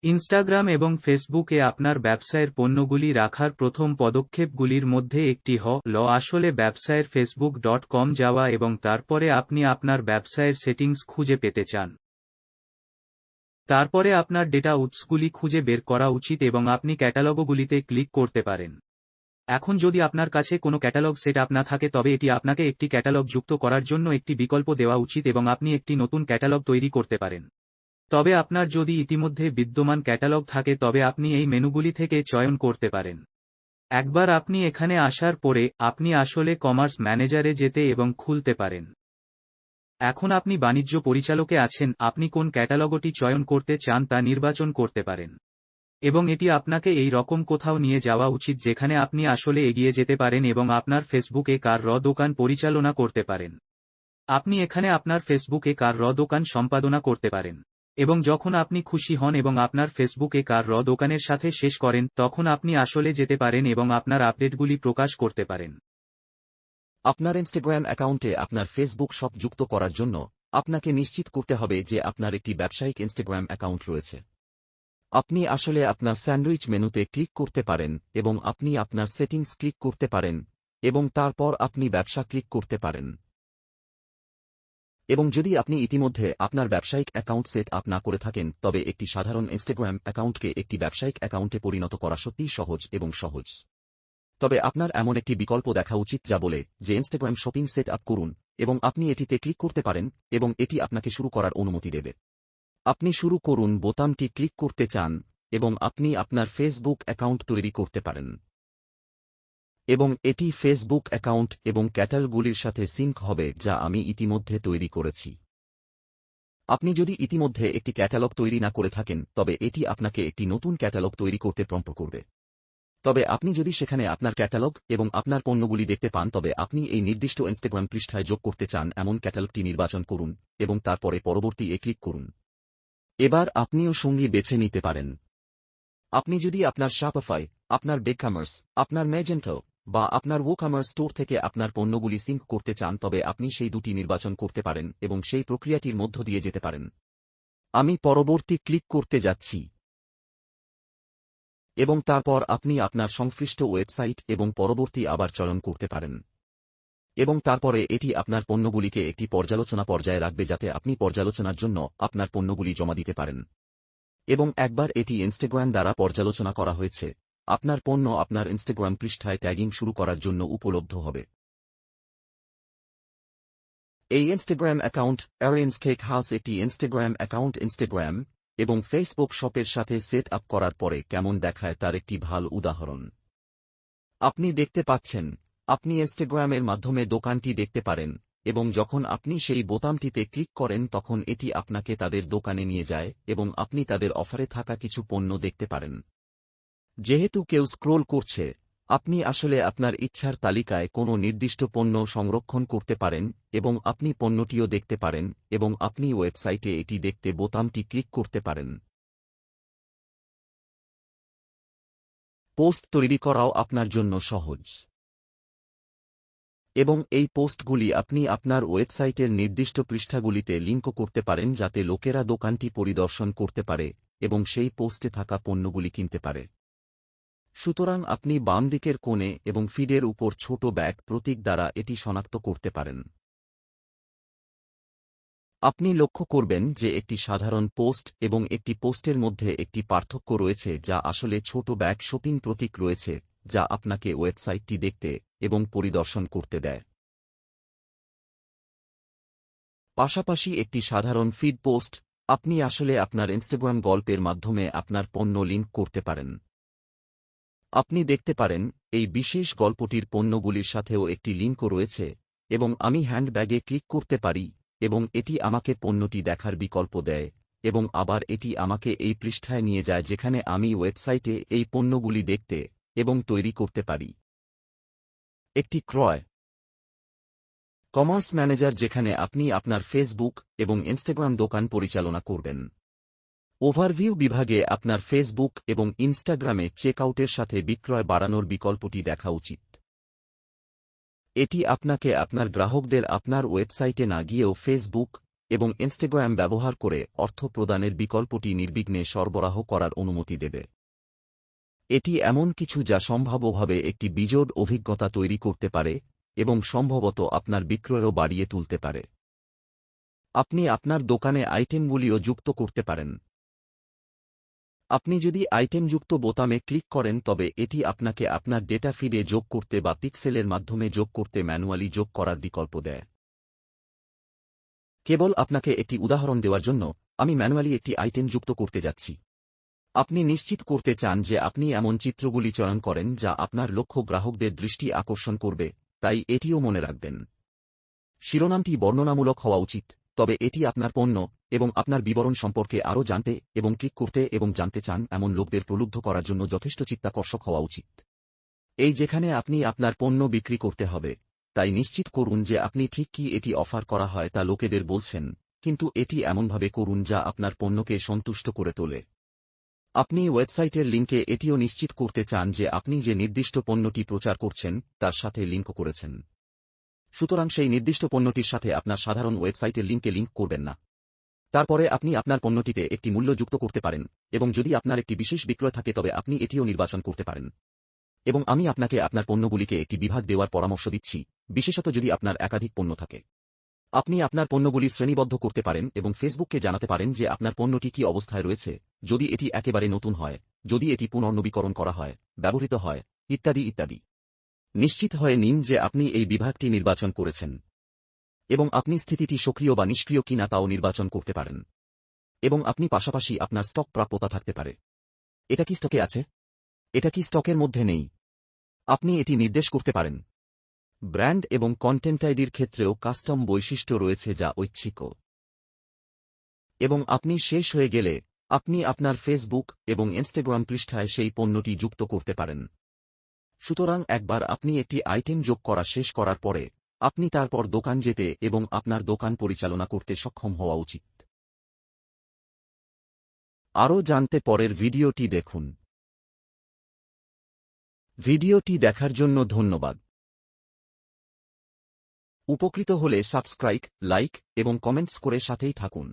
Instagram এবং ফেসবুকে আপনার ব্যবসায়ের পণ্যগুলি রাখার প্রথম পদক্ষেপগুলির মধ্যে একটি হল আসলে ব্যবসায়ের facebook.com যাওয়া এবং তারপরে আপনি আপনার ব্যবসায়ের সেটিংস খুঁজে পেতে চান। তারপরে আপনার ডেটা উৎসগুলি খুঁজে বের করা উচিত এবং আপনি ক্যাটালগগুলিতে ক্লিক করতে পারেন। এখন যদি আপনার কাছে কোনো ক্যাটালগ সেট আপ না থাকে তবে এটি আপনাকে একটি ক্যাটালগ যুক্ত করার জন্য একটি বিকল্প দেওয়া উচিত এবং আপনি একটি নতুন ক্যাটালগ তৈরি করতে পারেন। তবে আপনার যদি ইতিমধ্যে বিদ্যমান ক্যাটালগ থাকে তবে আপনি এই মেনুগুলি থেকে চয়ন করতে পারেন। একবার আপনি এখানে আসার পরে আপনি আসলে কমার্স ম্যানেজারে যেতে এবং খুলতে পারেন। এখন আপনি বাণিজ্য পরিচালকে আছেন, আপনি কোন ক্যাটালগটি চয়ন করতে চান তা নির্বাচন করতে পারেন। এবং এটি আপনাকে এই রকম কোথাও নিয়ে যাওয়া উচিত যেখানে আপনি আসলে এগিয়ে যেতে পারেন এবং আপনার ফেসবুকে কার দোকান পরিচালনা করতে পারেন। আপনি এখানে আপনার ফেসবুকে কার দোকান সম্পাদনা করতে পারেন। এবং যখন আপনি খুশি হন এবং আপনার ফেসবুকে কার দোকানের সাথে শেষ করেন তখন আপনি আসলে যেতে পারেন এবং আপনার আপডেটগুলি প্রকাশ করতে পারেন। আপনার ইনস্টাগ্রাম অ্যাকাউন্টে আপনার ফেসবুক শপ যুক্ত করার জন্য আপনাকে নিশ্চিত করতে হবে যে আপনার একটি ব্যবসায়িক ইনস্টাগ্রাম অ্যাকাউন্ট রয়েছে। আপনি আসলে আপনার স্যান্ডউইচ মেনুতে ক্লিক করতে পারেন এবং আপনি আপনার সেটিংস ক্লিক করতে পারেন এবং তারপর আপনি ব্যবসা ক্লিক করতে পারেন। এবং যদি আপনি ইতিমধ্যে আপনার ব্যবসায়িক অ্যাকাউন্ট সেট আপ না করে থাকেন তবে একটি সাধারণ ইনস্টাগ্রাম অ্যাকাউন্টকে একটি ব্যবসায়িক অ্যাকাউন্টে পরিণত করা সত্যিই সহজ এবং সহজ। তবে আপনার এমন একটি বিকল্প দেখা উচিত যা বলে যে ইনস্টাগ্রাম শপিং সেট আপ করুন এবং আপনি এটিতে ক্লিক করতে পারেন এবং এটি আপনাকে শুরু করার অনুমতি দেবে। আপনি শুরু করুন বোতামটি ক্লিক করতে চান এবং আপনি আপনার ফেসবুক অ্যাকাউন্ট তৈরি করতে পারেন এবং এটি ফেসবুক অ্যাকাউন্ট এবং ক্যাটালগুলির সাথে সিঙ্ক হবে যা আমি ইতিমধ্যে তৈরি করেছি। আপনি যদি ইতিমধ্যে একটি ক্যাটালগ তৈরি না করে থাকেন তবে এটি আপনাকে একটি নতুন ক্যাটালগ তৈরি করতে প্রম্পট করবে। তবে আপনি যদি সেখানে আপনার ক্যাটালগ এবং আপনার পণ্যগুলি দেখতে পান তবে আপনি এই নির্দিষ্ট ইনস্টাগ্রাম পৃষ্ঠায় যোগ করতে চান এমন ক্যাটালগটি নির্বাচন করুন এবং তারপরে পরবর্তী ক্লিক করুন। এবার আপনিও সঙ্গী বেছে নিতে পারেন। আপনি যদি আপনার শপিফাই, আপনার বিগকমার্স, আপনার ম্যাজেন্টো বা আপনার ওকমার্স স্টোর থেকে আপনার পণ্যগুলি সিঙ্ক করতে চান তবে আপনি সেই দুটি নির্বাচন করতে পারেন এবং সেই প্রক্রিয়াটির মধ্য দিয়ে যেতে পারেন। আমি পরবর্তী ক্লিক করতে যাচ্ছি এবং তারপর আপনি আপনার সংশ্লিষ্ট ওয়েবসাইট এবং পরবর্তী আবার চয়ন করতে পারেন এবং তারপরে এটি আপনার পণ্যগুলিকে একটি পর্যালোচনা পর্যায়ে রাখবে যাতে আপনি পর্যালোচনার জন্য আপনার পণ্যগুলি জমা দিতে পারেন। এবং একবার এটি ইনস্টাগ্রাম দ্বারা পর্যালোচনা করা হয়েছে আপনার পণ্য আপনার ইনস্টাগ্রাম পৃষ্ঠায় ট্যাগিং শুরু করার জন্য উপলব্ধ হবে। এই Instagram account orange cake house একটি ইনস্টাগ্রাম অ্যাকাউন্ট ইনস্টাগ্রাম এবং ফেসবুক শপের সাথে সেট আপ করার পরে কেমন দেখায় তার একটি ভালো উদাহরণ। আপনি দেখতে পাচ্ছেন আপনি ইনস্টাগ্রামের মাধ্যমে দোকানটি দেখতে পারেন এবং যখন আপনি সেই বোতামটিতে ক্লিক করেন তখন এটি আপনাকে তাদের দোকানে নিয়ে যায় এবং আপনি তাদের অফারে থাকা কিছু পণ্য দেখতে পারেন। যেহেতু কেউ স্ক্রোল করছে আপনি আসলে আপনার ইচ্ছার তালিকায় কোনো নির্দিষ্ট পণ্য সংরক্ষণ করতে পারেন এবং আপনি পণ্যটিও দেখতে পারেন এবং আপনি ওয়েবসাইটে এটি দেখতে বোতামটি ক্লিক করতে পারেন। পোস্ট তৈরি করাও আপনার জন্য সহজ এবং এই পোস্টগুলি আপনি আপনার ওয়েবসাইটের নির্দিষ্ট পৃষ্ঠাগুলিতে লিঙ্ক করতে পারেন যাতে লোকেরা দোকানটি পরিদর্শন করতে পারে এবং সেই পোস্টে থাকা পণ্যগুলি কিনতে পারে। সুতরাং আপনি বাম দিকের কোণে এবং ফিডের উপর ছোট ব্যাগ প্রতীক দ্বারা এটি শনাক্ত করতে পারেন। আপনি লক্ষ্য করবেন যে একটি সাধারণ পোস্ট এবং একটি পোস্টের মধ্যে একটি পার্থক্য রয়েছে যা আসলে ছোট ব্যাগ শপিং প্রতীক রয়েছে যা আপনাকে ওয়েবসাইটটি দেখতে এবং পরিদর্শন করতে দেয়। পাশাপাশি একটি সাধারণ ফিড পোস্ট আপনি আসলে আপনার ইনস্টাগ্রাম গল্পের মাধ্যমে আপনার পণ্য লিঙ্ক করতে পারেন। আপনি দেখতে পারেন এই বিশেষ গল্পটির পণ্যগুলির সাথেও একটি লিঙ্কও রয়েছে এবং আমি হ্যান্ডব্যাগে ক্লিক করতে পারি এবং এটি আমাকে পণ্যটি দেখার বিকল্প দেয় এবং আবার এটি আমাকে এই পৃষ্ঠায় নিয়ে যায় যেখানে আমি ওয়েবসাইটে এই পণ্যগুলি দেখতে এবং তৈরি করতে পারি। একটি ক্রয় কমার্স ম্যানেজার যেখানে আপনি আপনার ফেসবুক এবং ইনস্টাগ্রাম দোকান পরিচালনা করবেন। ওভারভিউ বিভাগে আপনার ফেসবুক এবং ইনস্টাগ্রামে চেকআউটের সাথে বিক্রয় বাড়ানোর বিকল্পটি দেখা উচিত। এটি আপনাকে আপনার গ্রাহকদের আপনার ওয়েবসাইটে না গিয়েও ফেসবুক এবং ইনস্টাগ্রাম ব্যবহার করে অর্থ প্রদানের বিকল্পটি নির্বিঘ্নে সরবরাহ করার অনুমতি দেবে। এটি এমন কিছু যা সম্ভাব্যভাবে একটি বিজোড় অভিজ্ঞতা তৈরি করতে পারে এবং সম্ভবত আপনার বিক্রয়ও বাড়িয়ে তুলতে পারে। আপনি আপনার দোকানে আইটেমগুলিও যুক্ত করতে পারেন। আপনি যদি আইটেমযুক্ত বোতামে ক্লিক করেন তবে এটি আপনাকে আপনার ডেটা ফিডে যোগ করতে বা পিক্সেলের মাধ্যমে যোগ করতে ম্যানুয়ালি যোগ করার বিকল্প দেয়। কেবল আপনাকে একটি উদাহরণ দেওয়ার জন্য আমি ম্যানুয়ালি একটি আইটেম যুক্ত করতে যাচ্ছি। আপনি নিশ্চিত করতে চান যে আপনি এমন চিত্রগুলি চয়ন করেন যা আপনার লক্ষ্য গ্রাহকদের দৃষ্টি আকর্ষণ করবে, তাই এটিও মনে রাখবেন। শিরোনামটি বর্ণনামূলক হওয়া উচিত, তবে এটি আপনার পণ্য এবং আপনার বিবরণ সম্পর্কে আরও জানতে এবং ক্লিক করতে এবং জানতে চান এমন লোকদের প্রলুব্ধ করার জন্য যথেষ্ট চিত্তাকর্ষক হওয়া উচিত। এই যেখানে আপনি আপনার পণ্য বিক্রি করতে হবে, তাই নিশ্চিত করুন যে আপনি ঠিক কি এটি অফার করা হয় তা লোকেদের বলছেন, কিন্তু এটি এমনভাবে করুন যা আপনার পণ্যকে সন্তুষ্ট করে তোলে। আপনি ওয়েবসাইটের লিঙ্কে এটিও নিশ্চিত করতে চান যে আপনি যে নির্দিষ্ট পণ্যটি প্রচার করছেন তার সাথে লিঙ্ক করেছেন। সুতরাং সেই নির্দিষ্ট পণ্যটির সাথে আপনার সাধারণ ওয়েবসাইটের লিঙ্কে লিঙ্ক করবেন না। তারপরে আপনি আপনার পণ্যটিতে একটি মূল্য যুক্ত করতে পারেন, এবং যদি আপনার একটি বিশেষ বিক্রয় থাকে তবে আপনি এটিও নির্বাচন করতে পারেন। এবং আমি আপনাকে আপনার পণ্যগুলিকে একটি বিভাগ দেওয়ার পরামর্শ দিচ্ছি, বিশেষত যদি আপনার একাধিক পণ্য থাকে। আপনি আপনার পণ্যগুলি শ্রেণীবদ্ধ করতে পারেন এবং ফেসবুককে জানাতে পারেন যে আপনার পণ্যটি কী অবস্থায় রয়েছে, যদি এটি একেবারে নতুন হয়, যদি এটি পুনর্নবীকরণ করা হয়, ব্যবহৃত হয়, ইত্যাদি ইত্যাদি। নিশ্চিত হয়ে নিন যে আপনি এই বিভাগটি নির্বাচন করেছেন, এবং আপনি স্থিতিটি সক্রিয় বা নিষ্ক্রিয় কিনা তাও নির্বাচন করতে পারেন। এবং আপনি পাশাপাশি আপনার স্টক প্রাপ্যতা থাকতে পারে। এটা কি স্টকে আছে? এটা কি স্টকের মধ্যে নেই? আপনি এটি নির্দেশ করতে পারেন। ব্র্যান্ড এবং কন্টেন্ট আইডির ক্ষেত্রেও কাস্টম বৈশিষ্ট্য রয়েছে যা ঐচ্ছিক। এবং আপনি শেষ হয়ে গেলে আপনি আপনার ফেসবুক এবং ইনস্টাগ্রাম পৃষ্ঠায় সেই পণ্যটি যুক্ত করতে পারেন। সুতরাং একবার আপনি একটি আইটেম যোগ করা শেষ করার পরে আপনি তারপর দোকান যেতে এবং আপনার দোকান পরিচালনা করতে সক্ষম হওয়া উচিত। আরও জানতে পরের ভিডিওটি দেখুন। ভিডিওটি দেখার জন্য ধন্যবাদ। উপকৃত হলে সাবস্ক্রাইব, লাইক এবং কমেন্টস করে সাথেই থাকুন।